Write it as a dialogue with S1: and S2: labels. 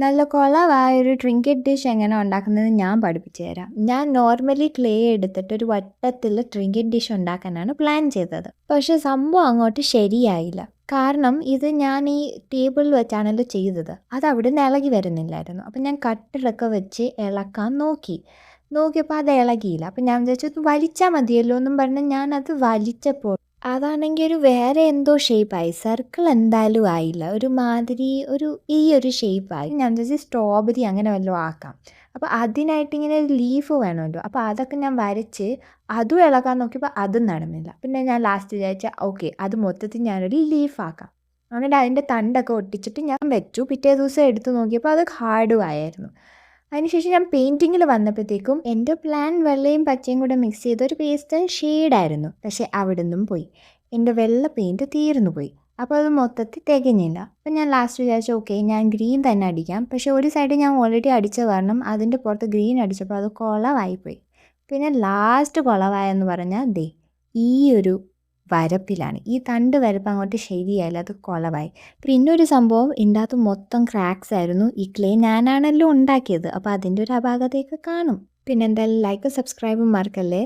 S1: നല്ല കൊളവായൊരു trinket dish എങ്ങനെ ഉണ്ടാക്കുന്നതെന്ന് ഞാൻ പഠിപ്പിച്ചു തരാം. ഞാൻ നോർമലി ക്ലേ എടുത്തിട്ട് ഒരു വട്ടത്തിൽ ട്രിങ്കറ്റ് ഡിഷ് ഉണ്ടാക്കാനാണ് പ്ലാൻ ചെയ്തത്. പക്ഷേ സംഭവം അങ്ങോട്ട് ശരിയായില്ല. കാരണം ഇത് ഞാൻ ഈ ടേബിളിൽ വെച്ചാണല്ലോ ചെയ്തത്. അത് അവിടുന്ന് ഇളകി വരുന്നില്ലായിരുന്നു. അപ്പം ഞാൻ കട്ടറൊക്കെ വെച്ച് ഇളക്കാൻ നോക്കിയപ്പോൾ അത് ഇളകിയില്ല. അപ്പം ഞാൻ വിചാരിച്ചു ഇത് വലിച്ചാൽ മതിയല്ലോ എന്നും പറഞ്ഞ് ഞാനത് വലിച്ചപ്പോൾ അതാണെങ്കിൽ ഒരു വേറെ എന്തോ ഷേപ്പായി. സർക്കിൾ എന്തായാലും ആയില്ല. ഈ ഒരു ഷേപ്പായി. ഞാൻ വിചാരിച്ചു സ്ട്രോബെറി അങ്ങനെ വല്ലതും ആക്കാം. അപ്പോൾ അതിനായിട്ട് ഇങ്ങനെ ഒരു ലീഫ് വേണമല്ലോ. അപ്പോൾ അതൊക്കെ ഞാൻ വരച്ച് അതും ഇളക്കാൻ നോക്കിയപ്പോൾ അതും നടന്നില്ല. പിന്നെ ഞാൻ ലാസ്റ്റ് വിചാരിച്ച ഓക്കെ അത് മൊത്തത്തിൽ ഞാനൊരു ലീഫാക്കാം. എന്നിട്ട് അതിൻ്റെ തണ്ടൊക്കെ ഒട്ടിച്ചിട്ട് ഞാൻ വെച്ചു. പിറ്റേ ദിവസം എടുത്ത് നോക്കിയപ്പോൾ അത് ഹാർഡും ആയിരുന്നു. അതിനുശേഷം ഞാൻ പെയിൻറ്റിങ്ങിൽ വന്നപ്പോഴത്തേക്കും എൻ്റെ പ്ലാൻ വെള്ളയും പച്ചയും കൂടെ മിക്സ് ചെയ്ത ഒരു പേസ്റ്റൽ ഷെയ്ഡായിരുന്നു. പക്ഷേ അവിടെ നിന്നും പോയി. എൻ്റെ വെള്ള പെയിൻറ്റ് തീർന്നു പോയി. അപ്പോൾ അത് മൊത്തത്തിൽ തികഞ്ഞില്ല. അപ്പോൾ ഞാൻ ലാസ്റ്റ് വിചാരിച്ചു ഓക്കെ ഞാൻ ഗ്രീൻ തന്നെ അടിക്കാം. പക്ഷേ ഒരു സൈഡ് ഞാൻ ഓൾറെഡി അടിച്ച കാരണം അതിൻ്റെ പുറത്ത് ഗ്രീൻ അടിച്ചപ്പോൾ അത് കുളമായിപ്പോയി. പിന്നെ ലാസ്റ്റ് കുളമായെന്ന് പറഞ്ഞാൽ ഈ ഒരു വരപ്പിലാണ്. ഈ തണ്ട് വരപ്പ് അങ്ങോട്ട് ശരിയായില്ല, അത് കുളമായി. പിന്നെ ഒരു സംഭവം ഇതിൻ്റെ അകത്ത് മൊത്തം ക്രാക്സ് ആയിരുന്നു. ഈ ക്ലേ ഞാനാണല്ലോ ഉണ്ടാക്കിയത്. അപ്പോൾ അതിൻ്റെ ഒരു അപാകതയൊക്കെ കാണും. പിന്നെ എന്തായാലും ലൈക്കും സബ്സ്ക്രൈബും മറക്കല്ലേ.